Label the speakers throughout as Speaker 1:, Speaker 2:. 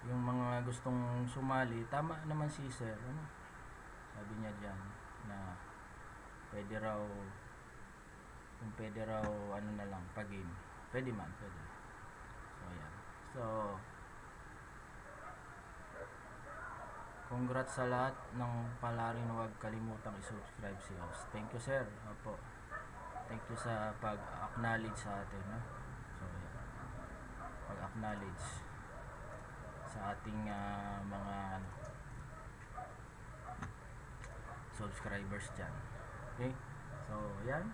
Speaker 1: yung mga gustong sumali, tama naman si sir, ano, sabi niya dyan na pwede raw, kung pwede raw ano na lang, pag-game, pwede man, pwede. So yan, so congrats sa lahat ng palarin, huwag kalimutang i-subscribe si host. Thank you sir, opo, thank you sa pag-acknowledge sa atin, no? So yan, pag-acknowledge sa ating mga ano, subscribers dyan. Okay, so yan,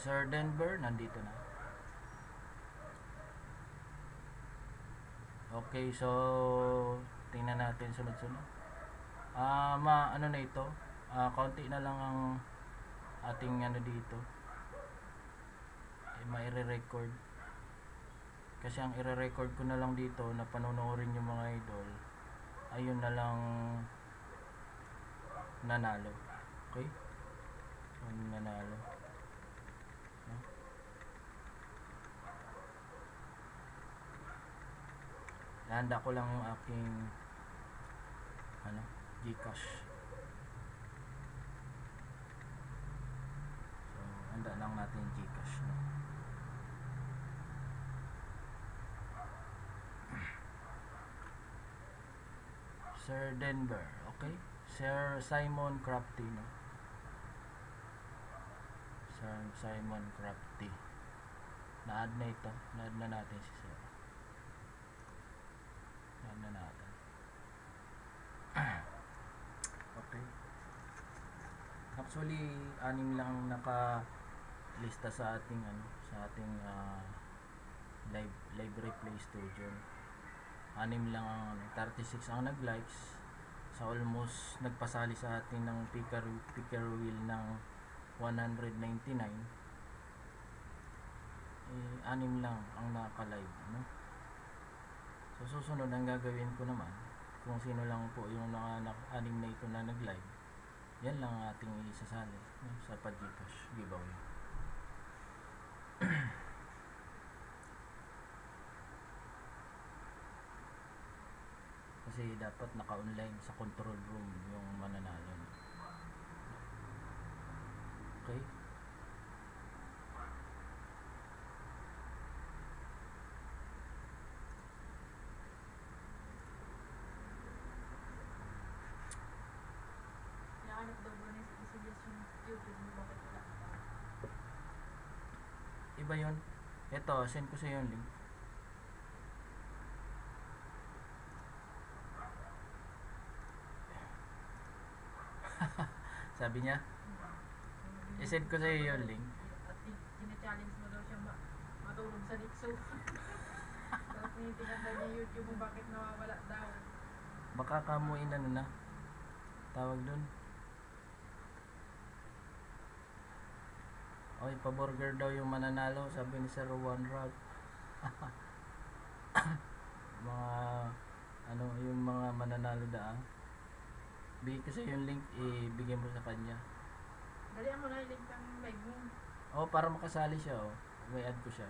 Speaker 1: Sir Denver nandito na. Okay, so tingnan natin sunod-sunod. Ano na ito, konti na lang ang ating ano dito, maire-record. Kasi ang ire-record ko na lang dito na panonoorin yung mga idol, ayun na lang nanalo. Okay? So, nanalo. No? Handa ko lang yung aking ano, Gcash. So, handa lang natin yung Gcash, no? Sir Denver, okay? Sir Simon Crafty, no? Sir Simon Crafty. Na-add na ito. Na-add na natin si Sir. Na-add na natin. Okay. Actually, 6 lang naka-lista sa ating ano, sa ating live replay studio. 6 lang ang 36 ang nag-likes sa almost nagpasali sa atin ng picker wheel ng 199. 6 lang ang naka-live, no? So susunod ang gagawin ko naman, kung sino lang po yung 6 na ito na nag-live, yan lang ang ating isasali, no? Sa Gcash giveaway. Kasi dapat naka-online sa control room yung mananalo. Okay?
Speaker 2: Hanap daw ba niya suggestion YouTube mo, bakit wala ka?
Speaker 1: Iba yun. Ito, send ko sa yung link. Sabi niya, i-send ko sa iyo yung link.
Speaker 2: At gina-challenge mo daw siya matulog sa Nixo. Tapos tinitingnan daw niya YouTube mo, bakit nawawala daw.
Speaker 1: Baka kamuin ano na tawag dun. Oy, pa-burger daw yung mananalo, sabi ni Sir Juan Rod. Mga ano, yung mga mananalo da. Bigay ko sa yung link, ibigay mo sa kanya.
Speaker 2: Dalihan mo na yung link ng live mo.
Speaker 1: Oh, para makasali siya, oh. May add ko siya.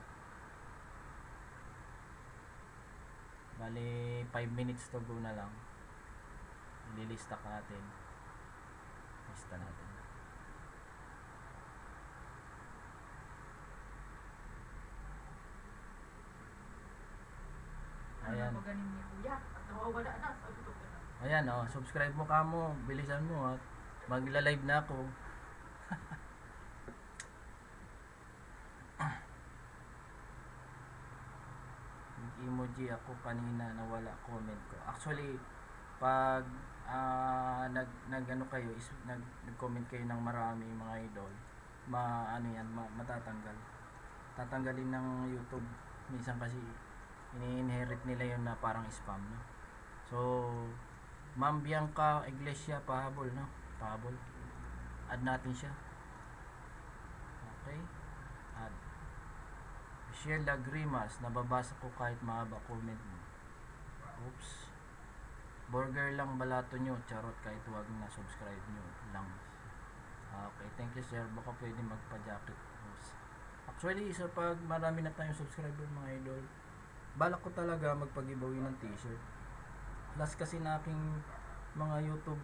Speaker 1: Bali 5 minutes to go na lang. Ililista ka natin. Lista natin. Ayan.
Speaker 2: Ano ganin ni Kuya? At nawawala na. Sabi ko na.
Speaker 1: Ayan, oh, subscribe mo ka mo. Bilisan mo, at magla-live na ako. Emoji ako kanina na wala comment ko. Actually, pag nag-ano kayo, nag-comment kayo ng marami mga idol, ano yan, matatanggal. Tatanggalin ng YouTube. Minsan kasi ini-inherit nila yun na parang spam, no? So, Ma'am Bianca Iglesia, pahabol, no? Pahabol. Add natin siya. Okay? Add. Michelle Lagrimas, nababasa ko kahit mahaba comment mo. Oops. Burger lang balato nyo, charot, kahit wag na subscribe nyo lang. Okay, thank you sir. Baka pwede magpa-jacket. Actually, isa pag marami na tayong subscriber mga idol, balak ko talaga magpag-giveaway ng t-shirt. Last kasi na aking mga YouTube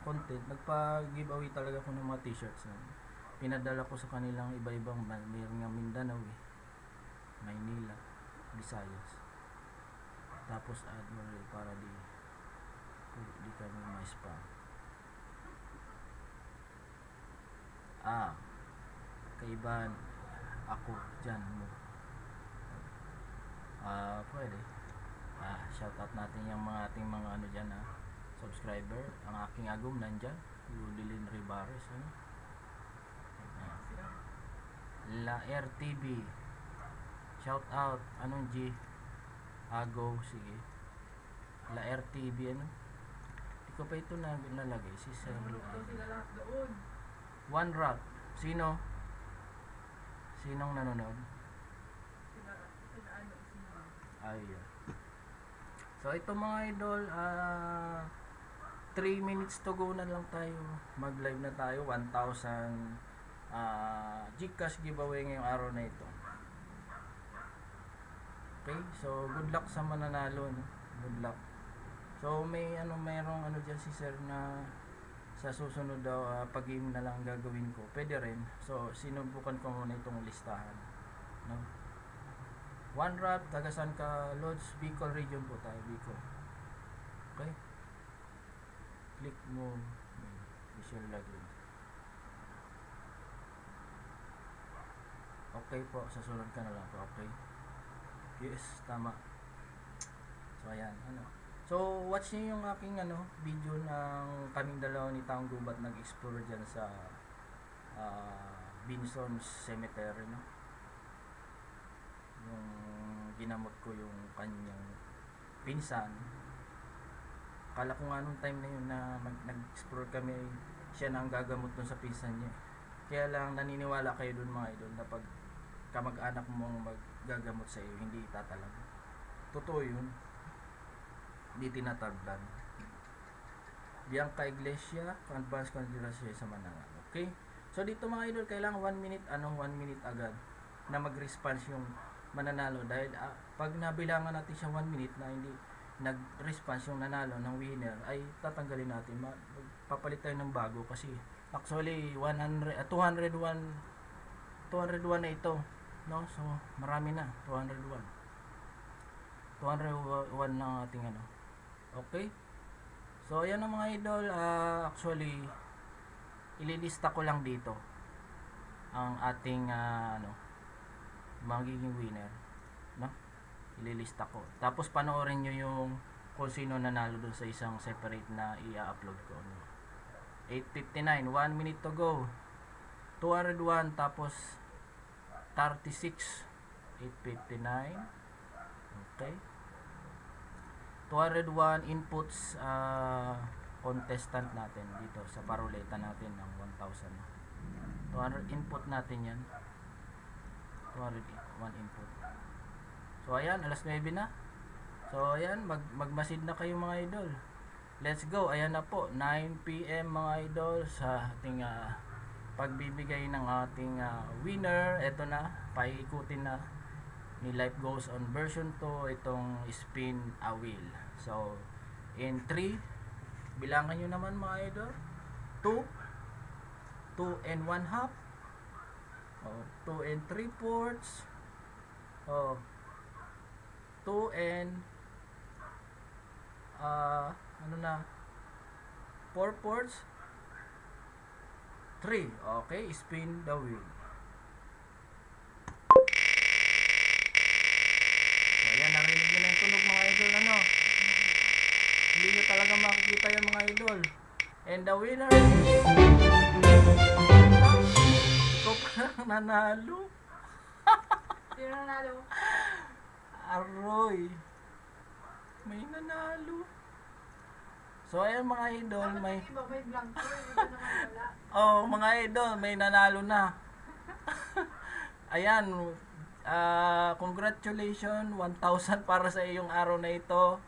Speaker 1: content, nagpa-giveaway talaga ako ng mga t-shirts. Pinadala ko sa kanilang iba-ibang band. Mayroon nga Mindanao Maynila, Visayas. Tapos add mo rin para di kami ma-spam. Kaibahan ako dyan mo. Pwede. Shoutout natin yung mga ating mga ano dyan subscriber. Ang aking agum nandyan, Lulilin Ribares, La RTB, shoutout. Anong G? Ago, sige. La RTB, ano? Hindi ko pa ito nalagay. Si Sir
Speaker 2: Nanonood sila lahat doon.
Speaker 1: One Rock. Sino? Sinong nanonood?
Speaker 2: Sila
Speaker 1: Ayan. So ito mga idol, 3 minutes to go na lang tayo. Mag live na tayo. 1,000 Gcash giveaway ngayong araw na ito. Okay, so good luck sa mananalo, no? Good luck. So mayroong dyan si Sir na sa susunod daw pag-game na lang gagawin ko. Pwede rin. So sinubukan ko muna itong listahan, no? One Rap, tagasan ka, Lodge, Bicol region po tayo, Bicol. Okay? Click mo, visual login. Okay po, sa sunod ka na lang po, okay? Yes, tama. So ayan, So watch niyo yung aking video ng kaming dalawa ni Taong Gubat nag-explore dyan sa Binson Cemetery, no? Yung ginamot ko yung kanyang pinsan. Kala ko nga nung time na yun na nag-explore kami, siya na ang gagamot dun sa pinsan niya. Kaya lang naniniwala kayo dun mga idol na pag kamag-anak mong maggagamot sa iyo, hindi tatalag. Totoo yun. Hindi tinatagdan. Bianca Iglesia, advance consideration sa Manangal. Okay? So dito mga idol, kailangan 1 minute, 1 minute agad na mag-response yung mananalo dahil pag nabilangan natin siya 1 minute na hindi nag-response yung nanalo ng winner ay tatanggalin natin, papalit tayo ng bago kasi actually 201 na ito, no? So marami na, 201 ng ating okay. So ayan ang mga idol, actually ililista ko lang dito ang ating magiging winner, no? Ililista ko. Tapos panoorin nyo yung kung sino nanalo dun sa isang separate na i-upload ko, no? 8:59, 1 minute to go. 201 tapos 36, 8:59. Okay. 201 inputs contestant natin dito sa paruleta natin ng 1,000. 200 input natin yan. 201 input. So ayan, alas 9 na. So ayan, magmasid na kayo mga idol. Let's go. Ayan na po, 9 PM mga idol sa ating pagbibigay ng ating winner. Ito na, paiikutin na ni Life Goes On version 2 itong spin a wheel. So in 3, bilangan nyo naman mga idol. 2 and 1/2, 2 and 3/4, 2 and 4/4, 3. Okay, spin the wheel. So ayan, narinig nyo na yung tunog mga idol, hindi nyo talaga makikita yung mga idol. And the winner is ikaw pa nanalo.
Speaker 2: Sino nanalo?
Speaker 1: Aroy, may nanalo. So ayan mga idol,
Speaker 2: Bakit yung iba may blanco? Yung iba naman wala.
Speaker 1: mga idol, may nanalo na. Ayan, congratulations, 1,000 para sa iyong araw na ito.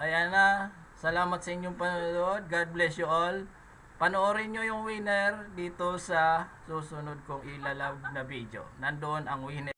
Speaker 1: Ayan na, salamat sa inyong panonood. God bless you all. Panoorin nyo yung winner dito sa susunod kong ilalab na video. Nandoon ang winner.